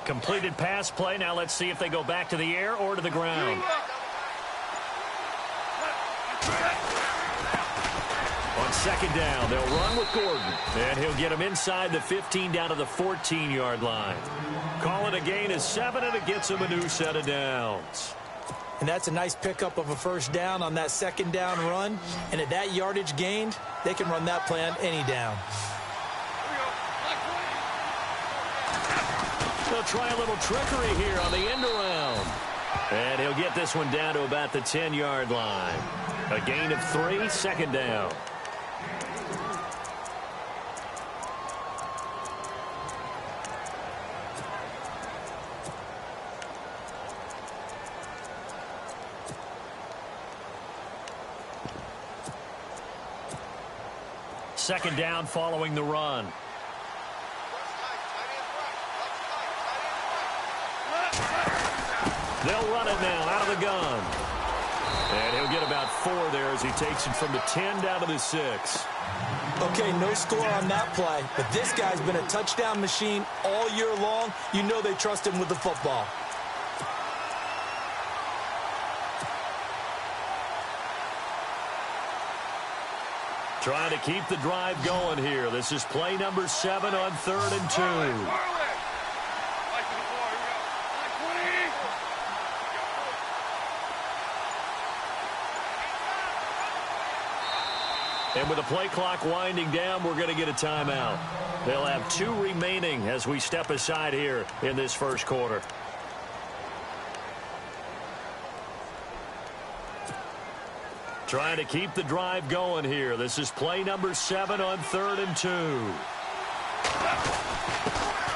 Completed pass play. Now let's see if they go back to the air or to the ground. On second down, they'll run with Gordon. And he'll get him inside the 15 down to the 14-yard line. Call it a gain of 7, and it gets him a new set of downs. And that's a nice pickup of a first down on that second down run. And at that yardage gained, they can run that play on any down. They'll try a little trickery here on the end around. And he'll get this one down to about the 10-yard line. A gain of 3, second down. Second down following the run. They'll run it now out of the gun. And he'll get about 4 there as he takes it from the 10 down to the 6. Okay, no score on that play, but this guy's been a touchdown machine all year long. You know they trust him with the football. Trying to keep the drive going here. This is play number 7 on 3rd and 2. And with the play clock winding down, we're going to get a timeout. They'll have 2 remaining as we step aside here in this first quarter. Trying to keep the drive going here. This is play number 7 on 3rd and 2.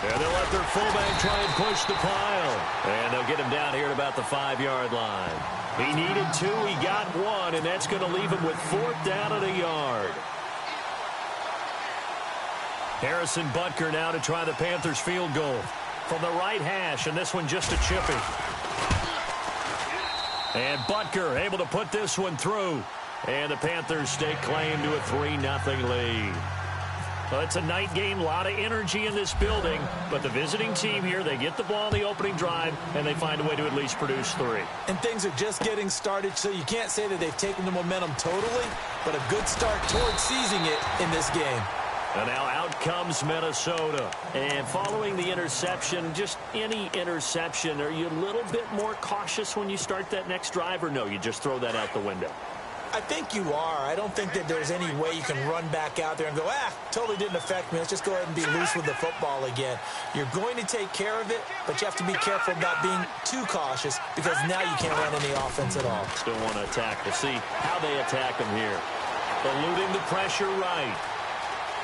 And they'll let their fullback try and push the pile. And they'll get him down here at about the 5-yard line. He needed 2, he got 1, and that's going to leave him with 4th down at a yard. Harrison Butker now to try the Panthers field goal from the right hash, and this one just a chippy. And Butker able to put this one through. And the Panthers stake claim to a 3-0 lead. Well, it's a night game, a lot of energy in this building. But the visiting team here, they get the ball in the opening drive, and they find a way to at least produce 3. And things are just getting started, so you can't say that they've taken the momentum totally, but a good start towards seizing it in this game. And now out comes Minnesota. And following the interception, just any interception, are you a little bit more cautious when you start that next drive, or no, you just throw that out the window? I think you are. I don't think that there's any way you can run back out there and go, totally didn't affect me. Let's just go ahead and be loose with the football again. You're going to take care of it, but you have to be careful about being too cautious because now you can't run any offense at all. Still want to attack. We'll see how they attack him here. Eluding the pressure right.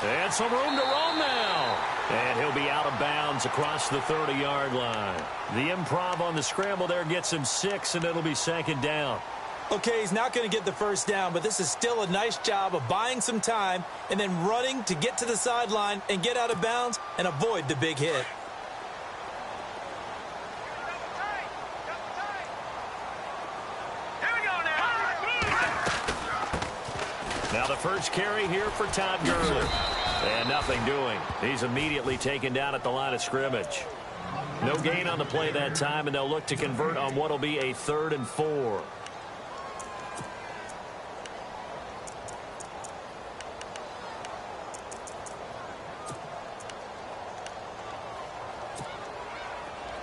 And some room to roam now. And he'll be out of bounds across the 30-yard line. The improv on the scramble there gets him 6, and it'll be second down. Okay, he's not going to get the first down, but this is still a nice job of buying some time and then running to get to the sideline and get out of bounds and avoid the big hit. Now the first carry here for Todd Gurley. And nothing doing. He's immediately taken down at the line of scrimmage. No gain on the play that time, and they'll look to convert on what will be a 3rd and 4.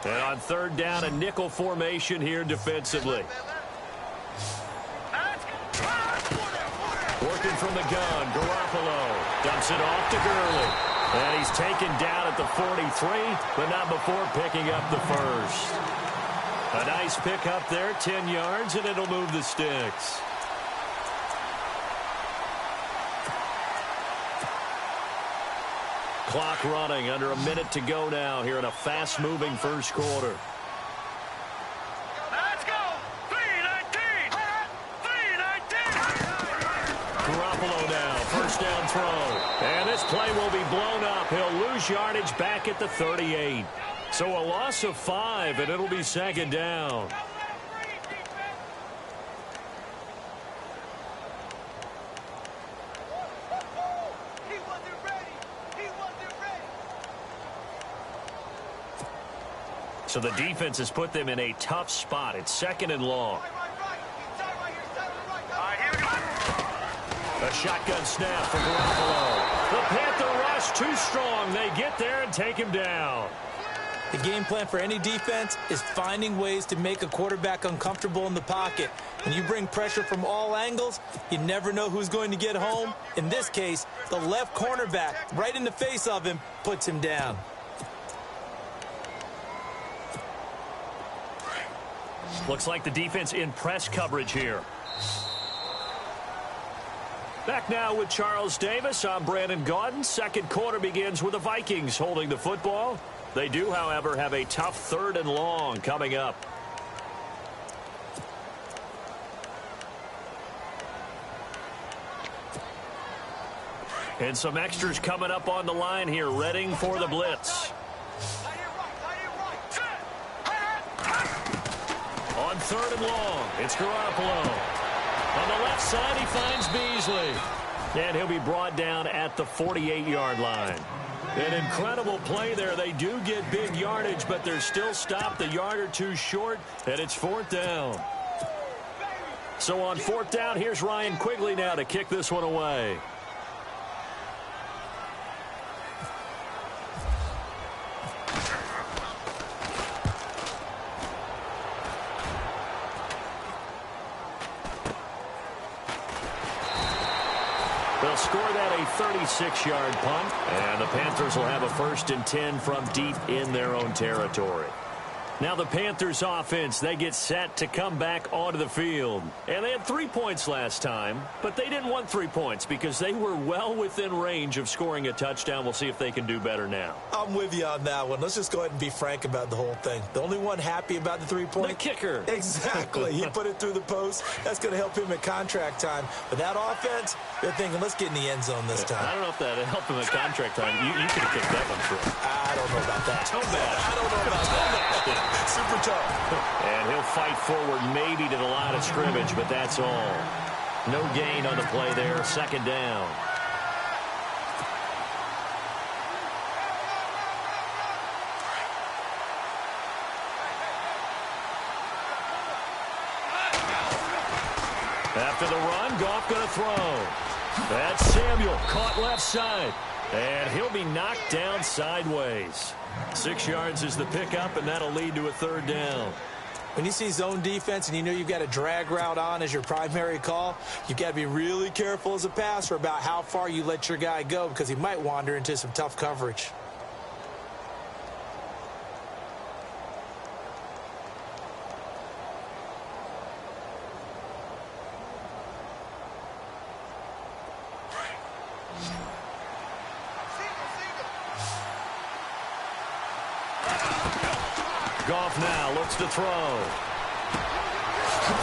And on 3rd down, a nickel formation here defensively. Working from the gun, Garoppolo dumps it off to Gurley. And he's taken down at the 43, but not before picking up the first. A nice pick up there, 10 yards, and it'll move the sticks. Clock running, under a minute to go now here in a fast-moving first quarter. Let's go! 3-19! 3-19! Garoppolo now, first down throw. And this play will be blown up. He'll lose yardage back at the 38. So a loss of 5, and it'll be second down. So the defense has put them in a tough spot. It's 2nd and long. A shotgun snap for Garoppolo. The Panther rush too strong. They get there and take him down. The game plan for any defense is finding ways to make a quarterback uncomfortable in the pocket. When you bring pressure from all angles, you never know who's going to get home. In this case, the left cornerback, right in the face of him, puts him down. Looks like the defense in press coverage here. Back now with Charles Davis. I'm Brandon Gaudin. 2nd quarter begins with the Vikings holding the football. They do, however, have a tough 3rd and long coming up. And some extras coming up on the line here, readying for the blitz. On 3rd and long, it's Garoppolo. On the left side, he finds Beasley. And he'll be brought down at the 48-yard line. An incredible play there. They do get big yardage, but they're still stopped a yard or two short, and it's 4th down. So on 4th down, here's Ryan Quigley now to kick this one away. They'll score that a 36-yard punt, and the Panthers will have a 1st and 10 from deep in their own territory. Now the Panthers offense, they get set to come back onto the field. And they had 3 points last time, but they didn't want 3 points because they were well within range of scoring a touchdown. We'll see if they can do better now. I'm with you on that one. Let's just go ahead and be frank about the whole thing. The only one happy about the 3-point? The kicker. Exactly. He put it through the post. That's going to help him at contract time. But that offense, they're thinking, let's get in the end zone this time. I don't know if that helped him at contract time. You could have kicked that one through. I don't know about that. Toe bad. I don't know about that. Super tough. And he'll fight forward maybe to the line of scrimmage, but that's all. No gain on the play there. 2nd down. After the run, Goff going to throw. That's Samuel, caught left side. And he'll be knocked down sideways. 6 yards is the pickup, and that'll lead to a 3rd down. When you see zone defense and you know you've got a drag route on as your primary call, you've got to be really careful as a passer about how far you let your guy go because he might wander into some tough coverage. Goff now looks to throw.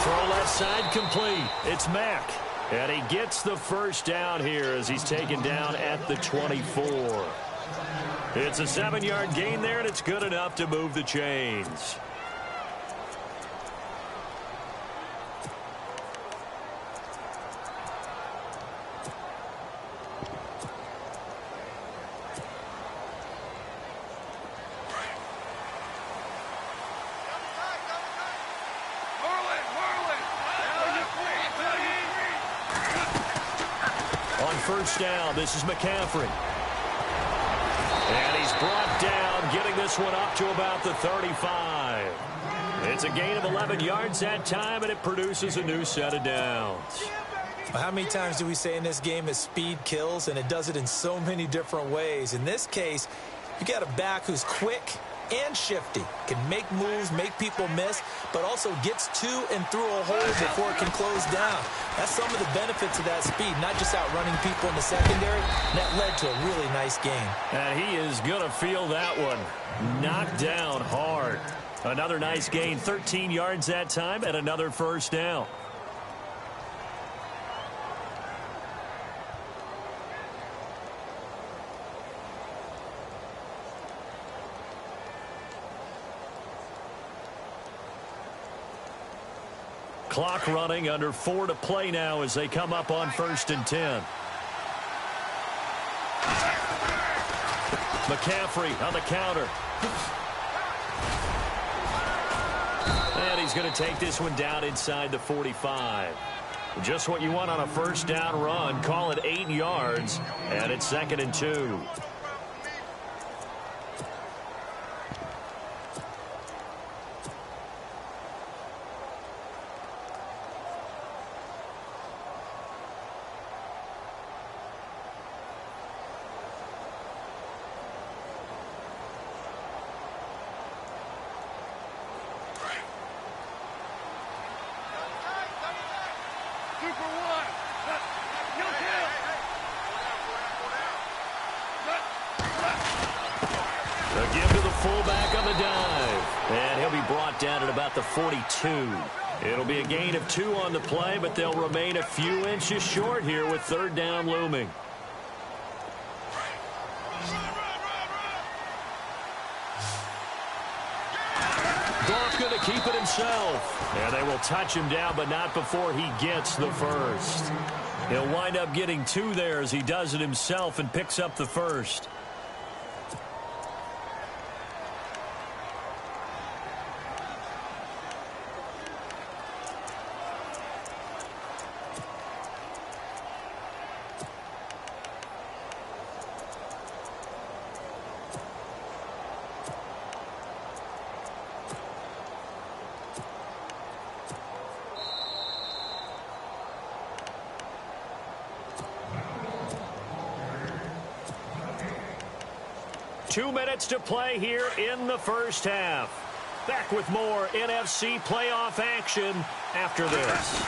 Throw left side complete. It's Mack. And he gets the 1st down here as he's taken down at the 24. It's a 7-yard gain there, and it's good enough to move the chains. On 1st down, this is McCaffrey. And he's brought down, getting this one up to about the 35. It's a gain of 11 yards that time, and it produces a new set of downs. How many times do we say in this game that speed kills, and it does it in so many different ways? In this case, you got a back who's quick and shifty, can make moves, make people miss, but also gets to and through a hole before it can close down. That's some of the benefits of that speed, not just outrunning people in the secondary. That led to a really nice game. And he is going to feel that one. Knocked down hard. Another nice gain, 13 yards that time, and another 1st down. Clock running, under 4 to play now as they come up on 1st and 10. McCaffrey on the counter. And he's going to take this one down inside the 45. Just what you want on a first down run. Call it 8 yards, and it's 2nd and 2. A give to the fullback on the dive. And he'll be brought down at about the 42. It'll be a gain of 2 on the play, but they'll remain a few inches short here with 3rd down looming. Goff going to keep it himself. And they will touch him down, but not before he gets the first. He'll wind up getting 2 there as he does it himself and picks up the first. Two minutes to play here in the first half. Back with more NFC playoff action after this.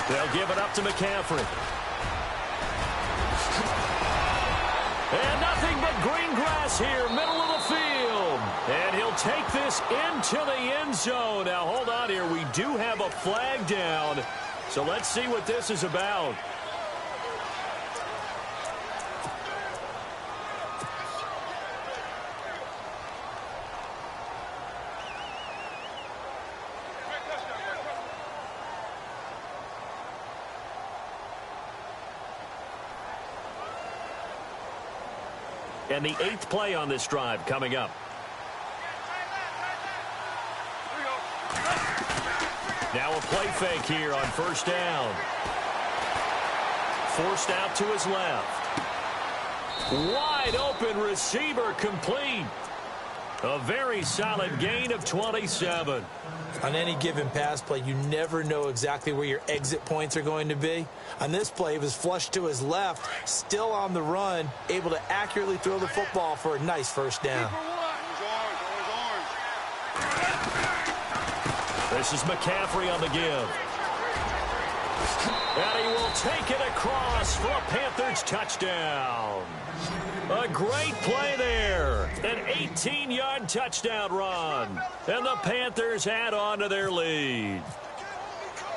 They'll give it up to McCaffrey. And nothing but green grass here, middle of the field. And he'll take this into the end zone. Now, hold on here. We do have a flag down. So let's see what this is about. And the 8th play on this drive coming up. Now a play fake here on first down. Forced out to his left. Wide open receiver complete. A very solid gain of 27. On any given pass play, you never know exactly where your exit points are going to be. On this play, he was flushed to his left, still on the run, able to accurately throw the football for a nice first down. This is McCaffrey on the give. And he will take it across for a Panthers touchdown. A great play there. An 18-yard touchdown run. And the Panthers add on to their lead.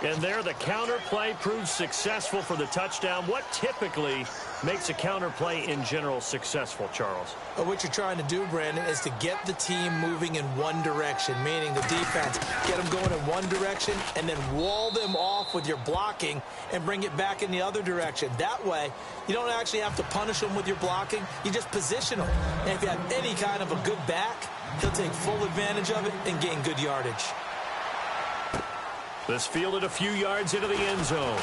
And there the counter play proves successful for the touchdown. What typically makes a counter play in general successful, Charles? Well, what you're trying to do, Brandon, is to get the team moving in one direction, meaning the defense, get them going in one direction and then wall them off with your blocking and bring it back in the other direction. That way, you don't actually have to punish them with your blocking. You just position them. And if you have any kind of a good back, he'll take full advantage of it and gain good yardage. This fielded a few yards into the end zone.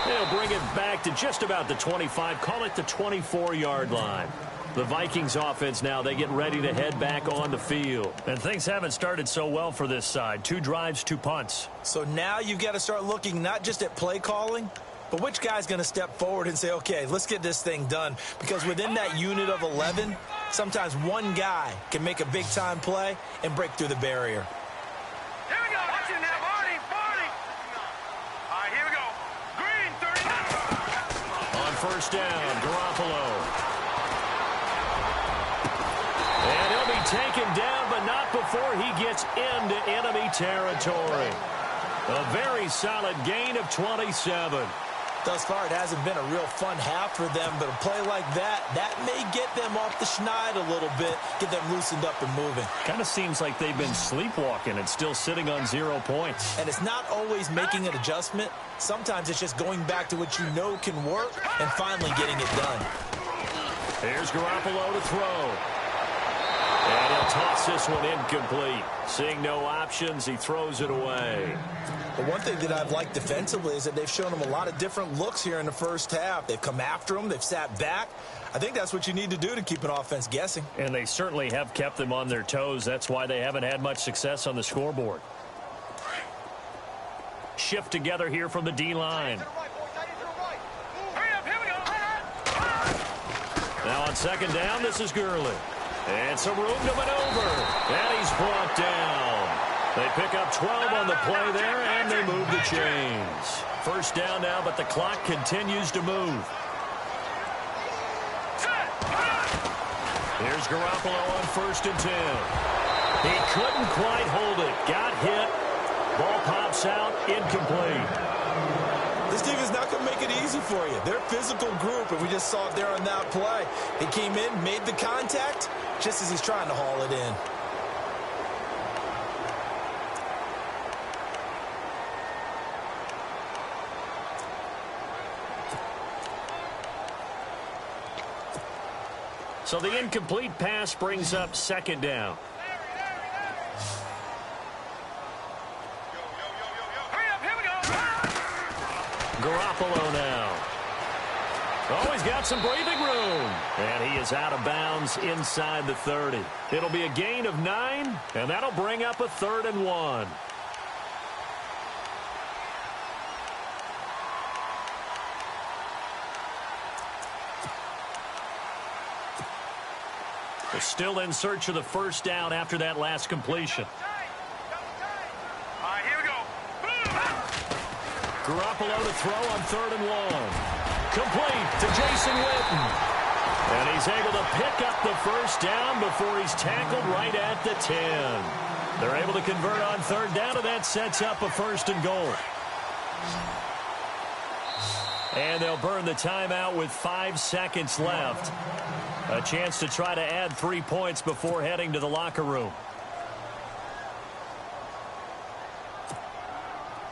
They'll bring it back to just about the 25, call it the 24-yard line. The Vikings offense now, they get ready to head back on the field. And things haven't started so well for this side. 2 drives, 2 punts. So now you've got to start looking not just at play calling, but which guy's going to step forward and say, okay, let's get this thing done. Because within that unit of 11, sometimes one guy can make a big-time play and break through the barrier. Here we go. Watch it now, Barney. Barney. All right, here we go. Green, 39. On first down, Garoppolo. And he'll be taken down, but not before he gets into enemy territory. A very solid gain of 27. Thus far, it hasn't been a real fun half for them, but a play like that may get them off the schneid a little bit, get them loosened up and moving. Kind of seems like they've been sleepwalking and still sitting on 0 points. And it's not always making an adjustment. Sometimes it's just going back to what you know can work and finally getting it done. Here's Garoppolo to throw. And he'll toss this one incomplete. Seeing no options, he throws it away. The one thing that I've liked defensively is that they've shown him a lot of different looks here in the first half. They've come after him. They've sat back. I think that's what you need to do to keep an offense guessing. And they certainly have kept them on their toes. That's why they haven't had much success on the scoreboard. Shift together here from the D-line. Now on second down, this is Gurley. And some room to maneuver. And he's brought down. They pick up 12 on the play there, and they move the chains. First down now, but the clock continues to move. Here's Garoppolo on 1st and 10. He couldn't quite hold it. Got hit. Ball pops out. Incomplete. This team is not going to make it easy for you. They're a physical group, and we just saw it there on that play. He came in, made the contact, just as he's trying to haul it in. So the incomplete pass brings up second down. Garoppolo now. Oh, he's got some breathing room. And he is out of bounds inside the 30. It'll be a gain of 9, and that'll bring up a 3rd and 1. They're still in search of the first down after that last completion. All right, here we go. Garoppolo to throw on 3rd and 1. Complete to Jason Witten. And he's able to pick up the first down before he's tackled right at the 10. They're able to convert on 3rd down, and that sets up a 1st and goal. And they'll burn the timeout with 5 seconds left. A chance to try to add 3 points before heading to the locker room.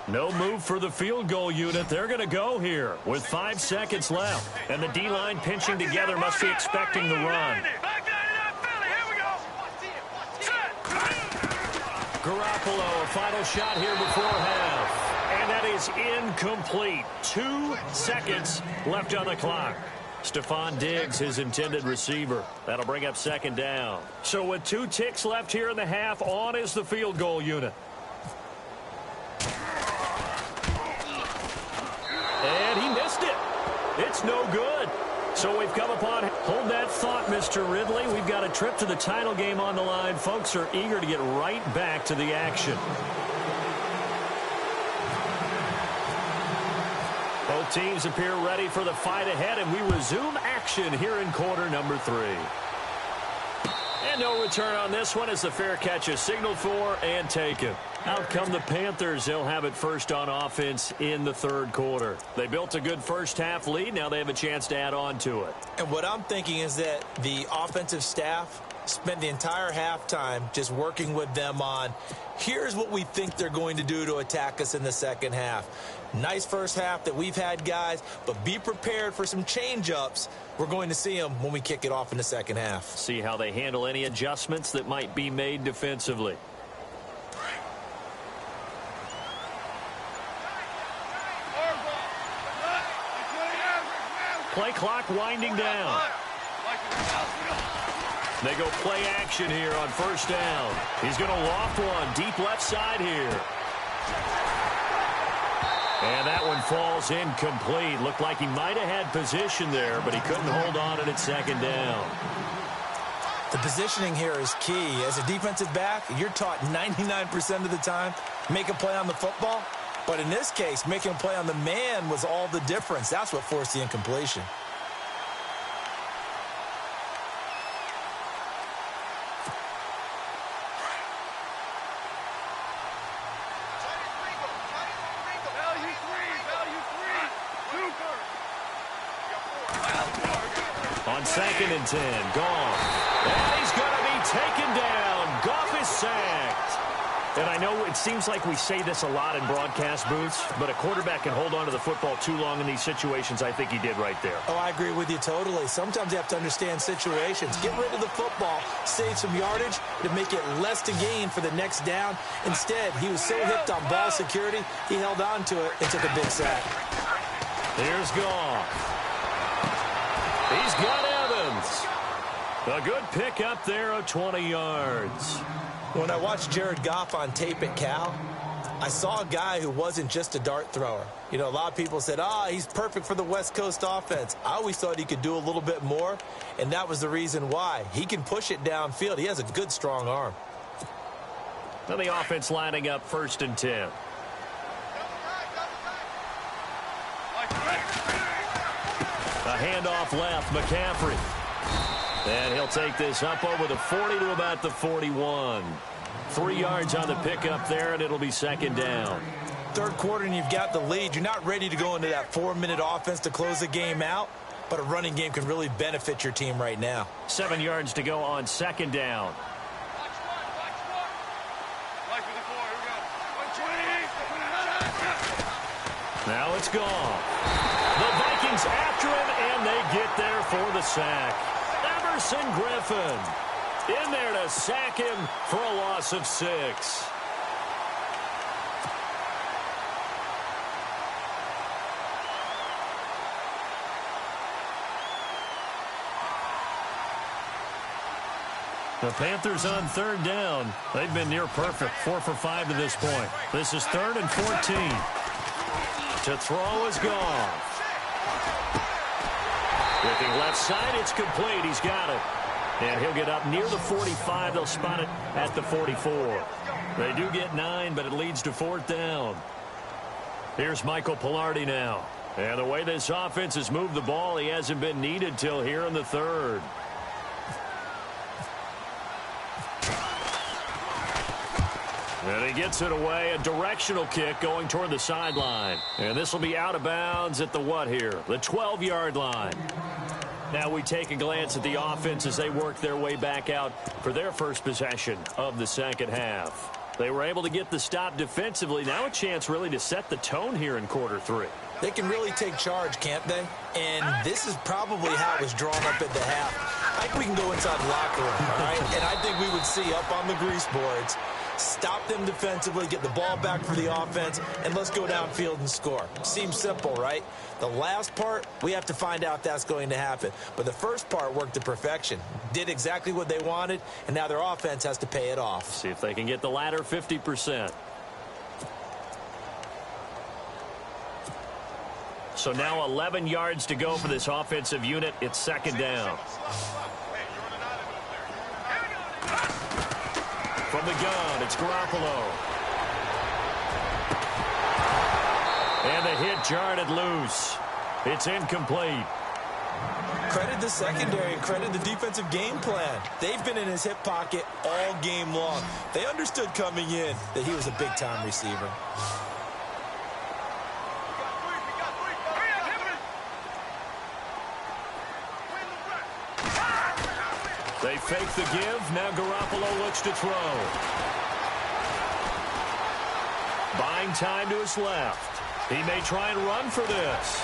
No move for the field goal unit. They're going to go here with 5 seconds left. And the D-line pinching together must be expecting the run. Garoppolo, a final shot here before half. And that is incomplete. 2 seconds left on the clock. Stephon Diggs, his intended receiver. That'll bring up second down. So with 2 ticks left here in the half, on is the field goal unit. And he missed it. It's no good. So we've come upon, hold that thought, Mr. Ridley. We've got a trip to the title game on the line. Folks are eager to get right back to the action. Both teams appear ready for the fight ahead, and we resume action here in quarter number 3. And no return on this one as the fair catch is signaled for and taken. Out come the Panthers. They'll have it first on offense in the 3rd quarter. They built a good first half lead. Now they have a chance to add on to it. And what I'm thinking is that the offensive staff spent the entire halftime just working with them on, here's what we think they're going to do to attack us in the second half. Nice first half that we've had, guys, but be prepared for some change-ups. We're going to see them when we kick it off in the second half. See how they handle any adjustments that might be made defensively. Play clock winding down. They go play action here on first down. He's going to loft one deep left side here. And that one falls incomplete. Looked like he might have had position there, but he couldn't hold on to it second down. The positioning here is key. As a defensive back, you're taught 99% of the time, make a play on the football. But in this case, making a play on the man was all the difference. That's what forced the incompletion. On 2nd and 10, Goff. And he's going to be taken down. Goff is sacked. And I know it seems like we say this a lot in broadcast booths, but a quarterback can hold on to the football too long in these situations. I think he did right there. Oh, I agree with you totally. Sometimes you have to understand situations. Get rid of the football, save some yardage to make it less to gain for the next down. Instead, he was so hipped on ball security, he held on to it and took a big sack. Here's Goff. He's got Evans. A good pick up there of 20 yards. When I watched Jared Goff on tape at Cal, I saw a guy who wasn't just a dart thrower. You know, a lot of people said, he's perfect for the West Coast offense. I always thought he could do a little bit more, and that was the reason why. He can push it downfield. He has a good, strong arm. Now the offense lining up 1st and 10. A handoff left, McCaffrey. And he'll take this up over the 40 to about the 41. 3 yards on the pickup there, and it'll be 2nd down. Third quarter, and you've got the lead. You're not ready to go into that 4-minute offense to close the game out, but a running game can really benefit your team right now. 7 yards to go on 2nd down. Now it's gone. The Vikings after him, and they get there for the sack. Emerson Griffin in there to sack him for a loss of 6. The Panthers on 3rd down. They've been near perfect, 4 for 5 to this point. This is 3rd and 14. To throw is Goff. Looking left side, it's complete. He's got it. And he'll get up near the 45. They'll spot it at the 44. They do get 9, but it leads to 4th down. Here's Michael Pilardi now. And the way this offense has moved the ball, he hasn't been needed till here in the 3rd. And he gets it away, a directional kick going toward the sideline. And this will be out of bounds at the what here? The 12-yard line. Now we take a glance at the offense as they work their way back out for their first possession of the 2nd half. They were able to get the stop defensively. Now a chance really to set the tone here in quarter 3. They can really take charge, can't they? And this is probably how it was drawn up at the half. I think we can go inside the locker room, all right? And I think we would see up on the grease boards, stop them defensively, get the ball back for the offense, and let's go downfield and score. Seems simple, right? The last part, we have to find out if that's going to happen. But the first part worked to perfection. Did exactly what they wanted, and now their offense has to pay it off. See if they can get the latter 50%. So now 11 yards to go for this offensive unit. It's 2nd down. From the gun, it's Garoppolo. And the hit jarred it loose. It's incomplete. Credit the secondary and credit the defensive game plan. They've been in his hip pocket all game long. They understood coming in that he was a big-time receiver. They fake the give. Now Garoppolo looks to throw. Buying time to his left. He may try and run for this.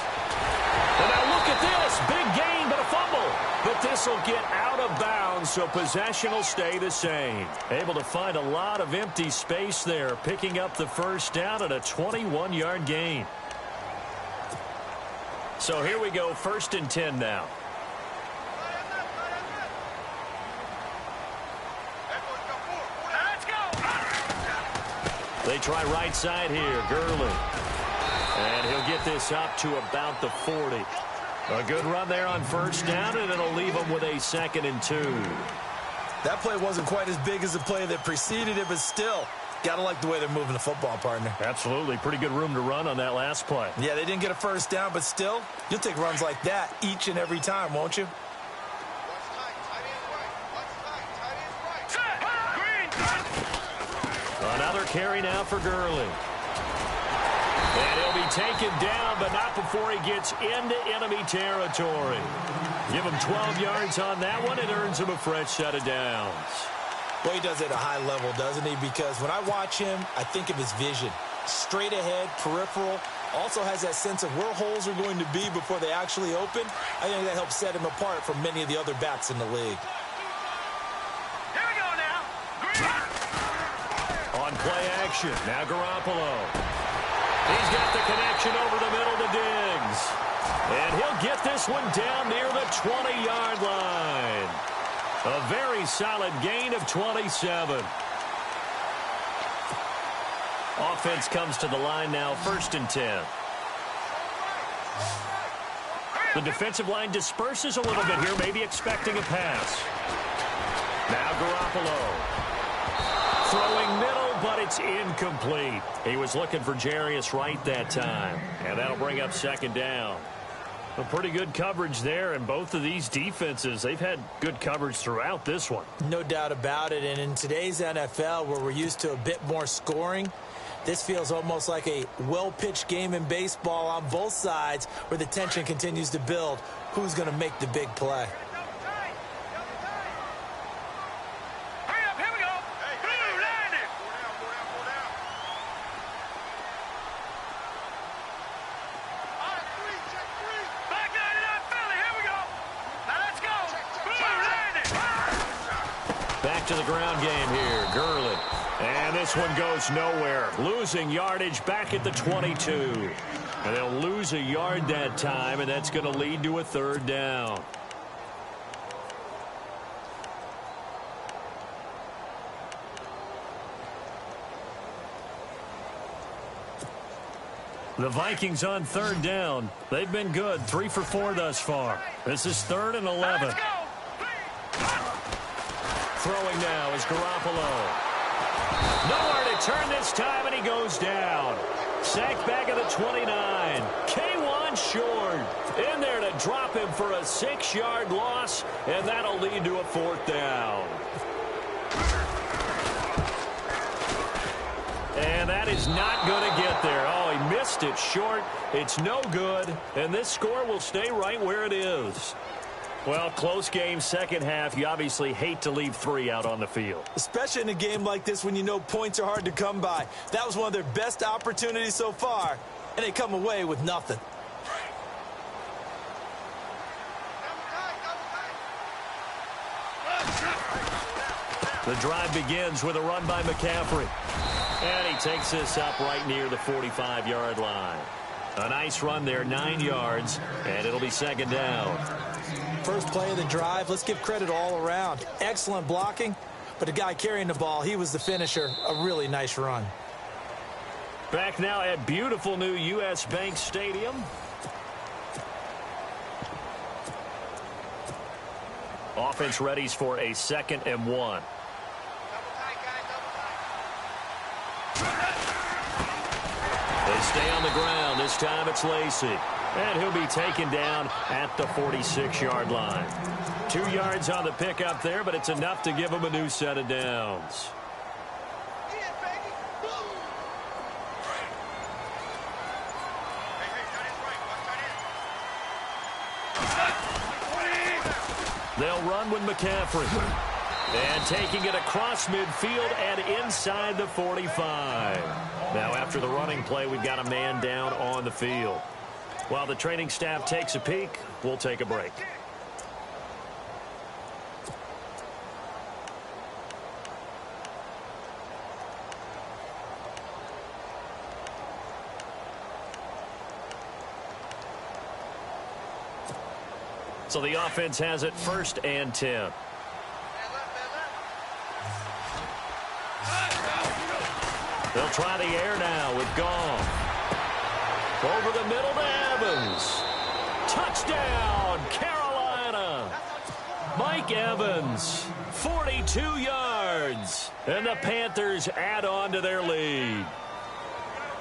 And now look at this. Big gain, but a fumble. But this will get out of bounds, so possession will stay the same. Able to find a lot of empty space there, picking up the 1st down at a 21-yard gain. So here we go, 1st and 10 now. They try right side here, Gurley. And he'll get this up to about the 40. A good run there on 1st down, and it'll leave him with a 2nd and 2. That play wasn't quite as big as the play that preceded it, but still, got to like the way they're moving the football, partner. Absolutely. Pretty good room to run on that last play. Yeah, they didn't get a 1st down, but still, you'll take runs like that each and every time, won't you? Another carry now for Gurley. And he'll be taken down, but not before he gets into enemy territory. Give him 12 yards on that one. It earns him a fresh set of downs. Well, he does it at a high level, doesn't he? Because when I watch him, I think of his vision. Straight ahead, peripheral. Also has that sense of where holes are going to be before they actually open. I think that helps set him apart from many of the other backs in the league. Here we go now. Green. On play action, now Garoppolo. He's got the connection over the middle to Diggs. And he'll get this one down near the 20-yard line. A very solid gain of 27. Offense comes to the line now, 1st and 10. The defensive line disperses a little bit here, maybe expecting a pass. Now Garoppolo. Throwing middle, but it's incomplete. He was looking for Jarius Wright that time, and that'll bring up 2nd down. A pretty good coverage there, and both of these defenses, they've had good coverage throughout this one. No doubt about it, and in today's NFL, where we're used to a bit more scoring, this feels almost like a well-pitched game in baseball on both sides where the tension continues to build. Who's going to make the big play? Hurry up, here we go. Blue, land it. Back 99 Philly, here we go. Now let's go. Blue, land it. Back to the ground game here, Gurley. And this one goes nowhere. Losing yardage back at the 22. And they'll lose a yard that time, and that's going to lead to a 3rd down. The Vikings on 3rd down. They've been good, 3 for 4 thus far. This is 3rd and 11. Let's go. Throwing now is Garoppolo. Nowhere to turn this time, and he goes down. Sacked back at the 29. K1 short. In there to drop him for a 6-yard loss, and that'll lead to a 4th down. And that is not going to get there. Oh, he missed it short. It's no good, and this score will stay right where it is. Well, close game, 2nd half. You obviously hate to leave 3 out on the field. Especially in a game like this when you know points are hard to come by. That was one of their best opportunities so far, and they come away with nothing. The drive begins with a run by McCaffrey. And he takes this up right near the 45-yard line. A nice run there, 9 yards, and it'll be 2nd down. First play of the drive, let's give credit all around. Excellent blocking, but the guy carrying the ball, he was the finisher. A really nice run. Back now at beautiful new U.S. Bank Stadium. Offense readies for a 2nd and 1. They stay on the ground. This time it's Lacy. And he'll be taken down at the 46-yard line. 2 yards on the pickup there, but it's enough to give him a new set of downs. They'll run with McCaffrey. And taking it across midfield and inside the 45. Now after the running play, we've got a man down on the field. While the training staff takes a peek, we'll take a break. So the offense has it 1st and 10. They'll try the air now with Goff. Over the middle to Evans. Touchdown, Carolina. Mike Evans, 42 yards. And the Panthers add on to their lead.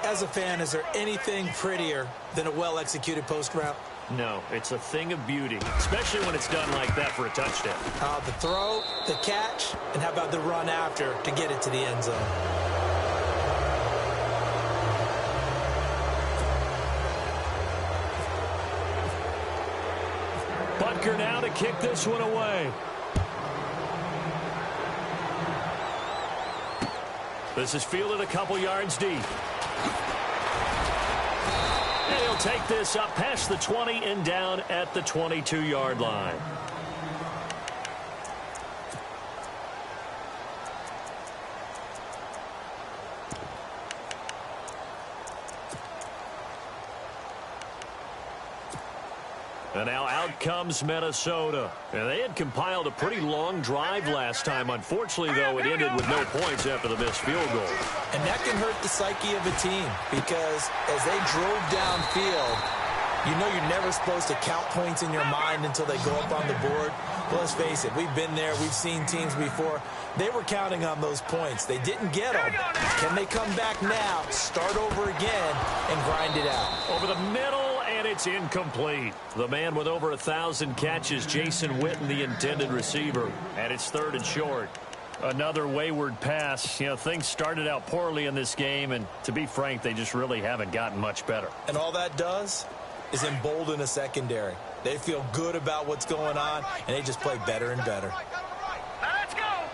As a fan, is there anything prettier than a well-executed post route? No, it's a thing of beauty, especially when it's done like that for a touchdown. The throw, the catch, and how about the run after to get it to the end zone? Butker now to kick this one away. This is fielded a couple yards deep. And he'll take this up past the 20 and down at the 22-yard line. And now out comes Minnesota. And they had compiled a pretty long drive last time. Unfortunately, though, it ended with no points after the missed field goal. And that can hurt the psyche of a team because as they drove downfield, you know you're never supposed to count points in your mind until they go up on the board. But let's face it, we've been there. We've seen teams before. They were counting on those points. They didn't get them. Can they come back now, start over again, and grind it out? Over the middle, and it's incomplete. The man with over 1,000 catches, Jason Witten, the intended receiver. And it's 3rd and short. Another wayward pass. You know, things started out poorly in this game, and to be frank, they just really haven't gotten much better. And all that does is embolden a secondary. They feel good about what's going on, and they just play better and better. Let's go.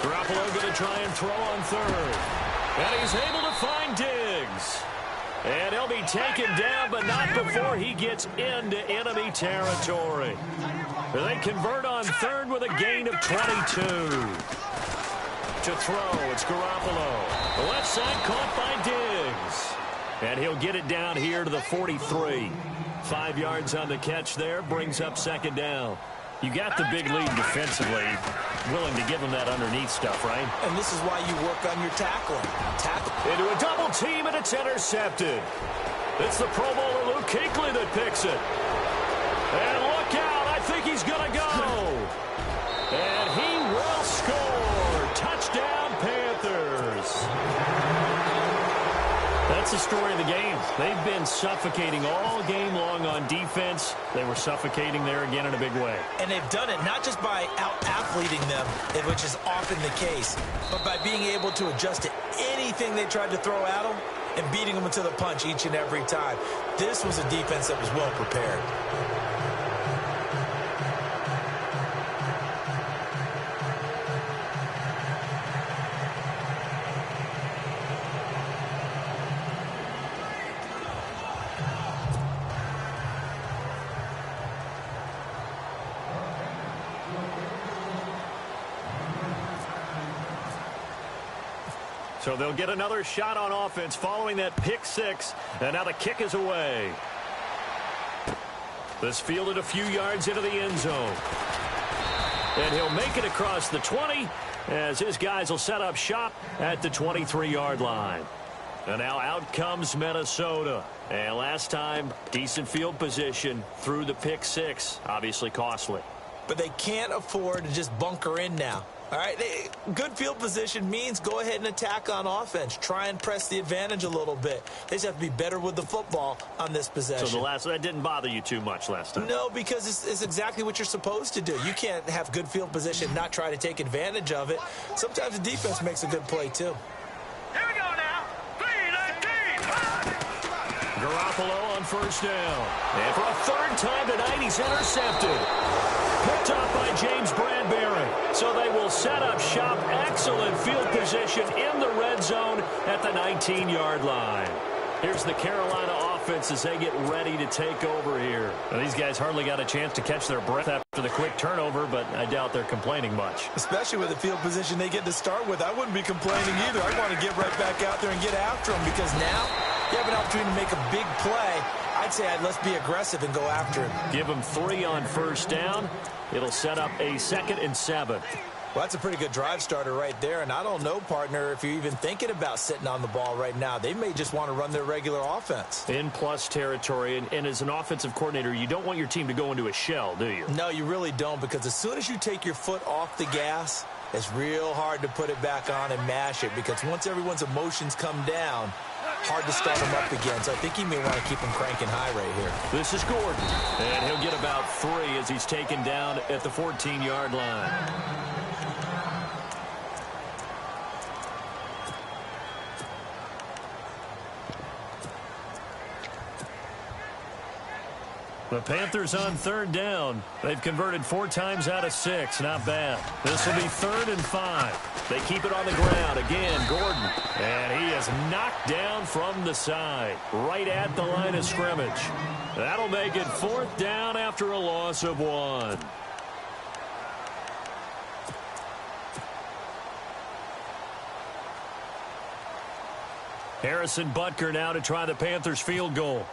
Garoppolo going to try and throw on 3rd. And he's able to find Diggs. And he'll be taken down, but not before he gets into enemy territory. They convert on 3rd with a gain of 22. To throw, it's Garoppolo. The left side caught by Diggs. And he'll get it down here to the 43. 5 yards on the catch there, brings up 2nd down. You got the big lead defensively, willing to give him that underneath stuff, right? And this is why you work on your tackling. Into a double team, and it's intercepted. It's the Pro Bowler Luke Kuechly that picks it. And look out, I think he's going to go. And he will score. Touchdown, Panthers. That's the story of the game. They've been suffocating all game long on defense. They were suffocating there again in a big way. And they've done it not just by out-athleting them, which is often the case, but by being able to adjust to anything they tried to throw at them and beating them to the punch each and every time. This was a defense that was well prepared. So they'll get another shot on offense following that pick 6. And now the kick is away. This fielded a few yards into the end zone. And he'll make it across the 20 as his guys will set up shop at the 23-yard line. And now out comes Minnesota. And last time, decent field position through the pick 6. Obviously costly. But they can't afford to just bunker in now. All right, good field position means go ahead and attack on offense. Try and press the advantage a little bit. They just have to be better with the football on this possession. So that didn't bother you too much last time? No, because it's exactly what you're supposed to do. You can't have good field position, not try to take advantage of it. Sometimes the defense makes a good play, too. Here we go now. 3-19. Garoppolo on 1st down. And for a 3rd time tonight, he's intercepted. Picked up by James Bradbury. So they will set up shop. Excellent field position in the red zone at the 19-yard line. Here's the Carolina offense as they get ready to take over here. Now, these guys hardly got a chance to catch their breath after the quick turnover, but I doubt they're complaining much. Especially with the field position they get to start with. I wouldn't be complaining either. I want to get right back out there and get after them because now you have an opportunity to make a big play. I'd say let's be aggressive and go after him. Give him 3 on 1st down. It'll set up a 2nd and 7. Well, that's a pretty good drive starter right there. And I don't know, partner, if you're even thinking about sitting on the ball right now. They may just want to run their regular offense. In plus territory. And as an offensive coordinator, you don't want your team to go into a shell, do you? No, you really don't, because as soon as you take your foot off the gas, it's real hard to put it back on and mash it, because once everyone's emotions come down, hard to start them up again. So I think he may want to keep them cranking high right here. This is Gordon. And he'll get about 3 as he's taken down at the 14-yard line. The Panthers on third down. They've converted 4 times out of 6. Not bad. This will be 3rd and 5. They keep it on the ground. Again, Gordon. And he is knocked down from the side, right at the line of scrimmage. That'll make it 4th down after a loss of 1. Harrison Butker now to try the Panthers field goal.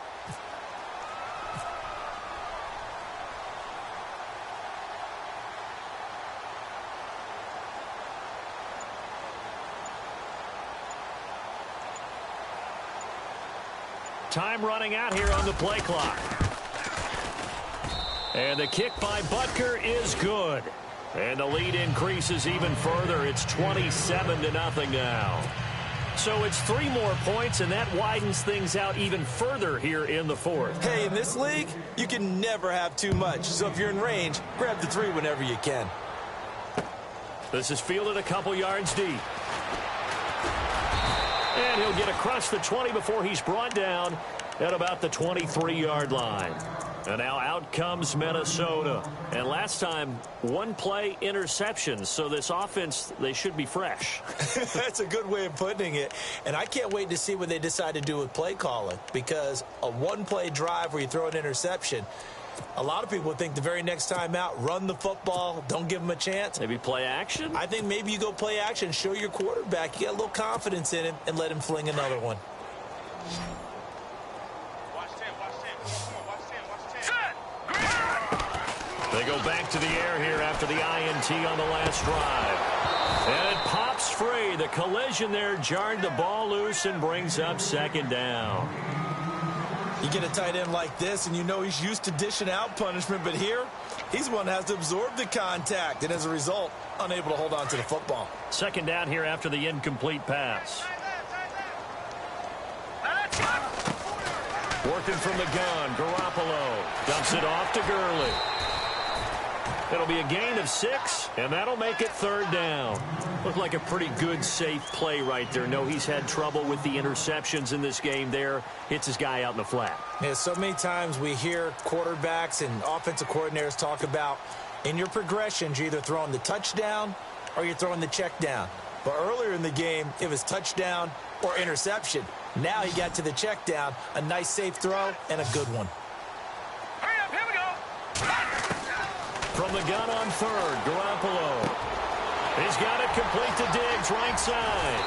Time running out here on the play clock. And the kick by Butker is good. And the lead increases even further. It's 27-0 now. So it's 3 more points, and that widens things out even further here in the 4th. Hey, in this league, you can never have too much. So if you're in range, grab the 3 whenever you can. This is fielded a couple yards deep. And he'll get across the 20 before he's brought down at about the 23-yard line. And now out comes Minnesota. And last time, 1-play interceptions. So this offense, they should be fresh. That's a good way of putting it. And I can't wait to see what they decide to do with play calling. Because a 1-play drive where you throw an interception, a lot of people think the very next time out, run the football, don't give them a chance. Maybe play action? I think maybe you go play action, show your quarterback, you got a little confidence in him, and let him fling another one. They go back to the air here after the INT on the last drive. And it pops free. The collision there jarred the ball loose and brings up 2nd down. You get a tight end like this, and you know he's used to dishing out punishment, but here, he's the one that has to absorb the contact, and as a result, unable to hold on to the football. 2nd down here after the incomplete pass. Working from the gun, Garoppolo dumps it off to Gurley. It'll be a gain of 6, and that'll make it 3rd down. Looked like a pretty good, safe play right there. No, he's had trouble with the interceptions in this game there. Hits his guy out in the flat. Yeah, so many times we hear quarterbacks and offensive coordinators talk about in your progressions, you're either throwing the touchdown or you're throwing the check down. But earlier in the game, it was touchdown or interception. Now he got to the check down, a nice safe throw, and a good one. Hurry up, here we go. From the gun on 3rd, Garoppolo. He's got it complete to Diggs, right side.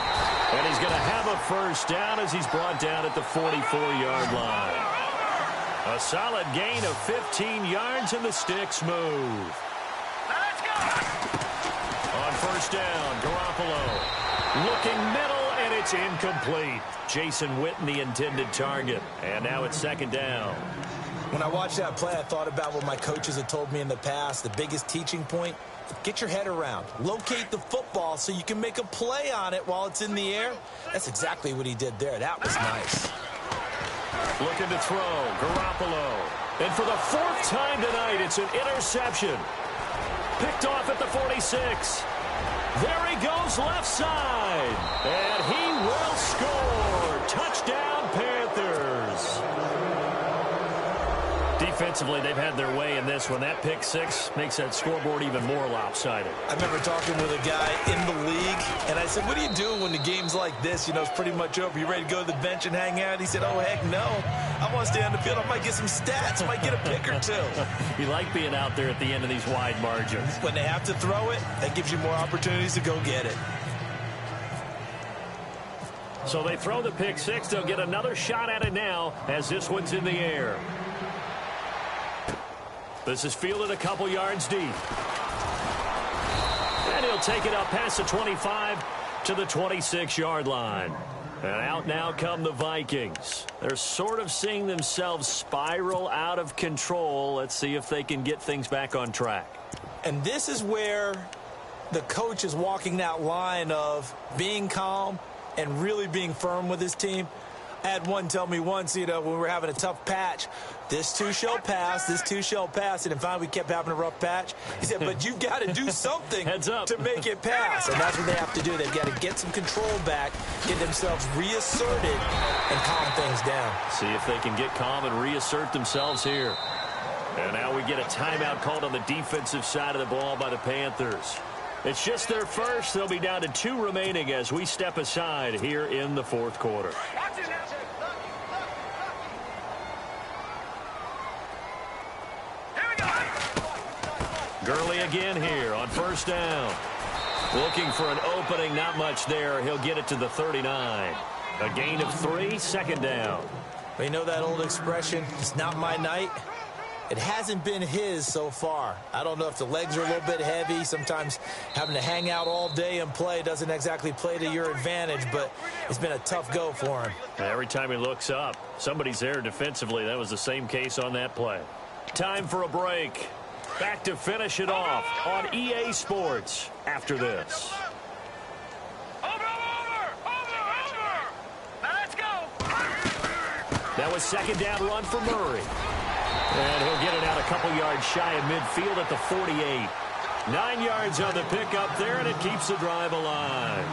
And he's going to have a 1st down as he's brought down at the 44-yard line. A solid gain of 15 yards, and the sticks move. Let's go. On 1st down, Garoppolo looking middle, and it's incomplete. Jason Witten, the intended target. And now it's 2nd down. When I watched that play, I thought about what my coaches had told me in the past. The biggest teaching point, get your head around. Locate the football so you can make a play on it while it's in the air. That's exactly what he did there. That was nice. Looking to throw, Garoppolo. And for the 4th time tonight, it's an interception. Picked off at the 46. There he goes left side. And he will score. Touchdown, Panthers. Defensively, they've had their way in this one. That pick 6 makes that scoreboard even more lopsided. I remember talking with a guy in the league, and I said, what do you do when the game's like this? You know, it's pretty much over. You ready to go to the bench and hang out? He said, oh, heck no. I want to stay on the field. I might get some stats. I might get a pick or 2. You like being out there at the end of these wide margins. When they have to throw it, that gives you more opportunities to go get it. So they throw the pick 6. They'll get another shot at it now as this one's in the air. This is fielded a couple yards deep. And he'll take it up past the 25 to the 26-yard line. And out now come the Vikings. They're sort of seeing themselves spiral out of control. Let's see if they can get things back on track. And this is where the coach is walking that line of being calm and really being firm with his team. I had one tell me once, you know, when we were having a tough patch, this too shall pass, this too shall pass. And finally we kept having a rough patch. He said, but you've got to do something Heads up. to make it pass. And that's what they have to do. They've got to get some control back, get themselves reasserted, and calm things down. See if they can get calm and reassert themselves here. And now we get a timeout called on the defensive side of the ball by the Panthers. It's just their first. They'll be down to 2 remaining as we step aside here in the fourth quarter. Gurley again here on first down. Looking for an opening, not much there. He'll get it to the 39. A gain of 3, second down. You know that old expression, it's not my night? It hasn't been his so far. I don't know if the legs are a little bit heavy. Sometimes having to hang out all day and play doesn't exactly play to your advantage, but it's been a tough go for him. Every time he looks up, somebody's there defensively. That was the same case on that play. Time for a break. Back to finish it off on EA Sports after this. That was second down run for Murray. And he'll get it out a couple yards shy of midfield at the 48. 9 yards on the pickup there, and it keeps the drive alive.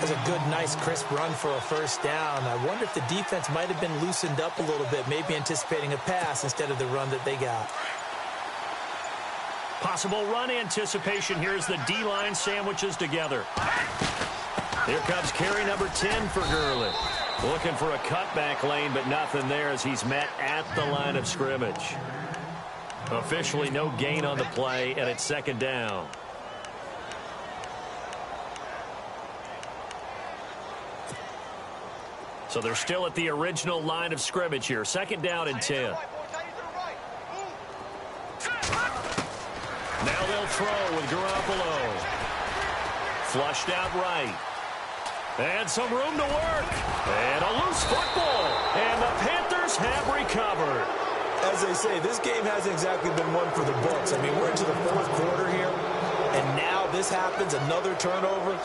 That's a good, nice, crisp run for a first down. I wonder if the defense might have been loosened up a little bit, maybe anticipating a pass instead of the run that they got. Possible run anticipation. Here's the D-line sandwiches together. Here comes carry number 10 for Gurley. Looking for a cutback lane, but nothing there as he's met at the line of scrimmage. Officially no gain on the play, and it's second down. So they're still at the original line of scrimmage here. Second down and 10. Now they'll throw with Garoppolo. Flushed out right. And some room to work. And a loose football. And the Panthers have recovered. As they say, this game hasn't exactly been one for the books. I mean, we're into the fourth quarter here, and now this happens, another turnover.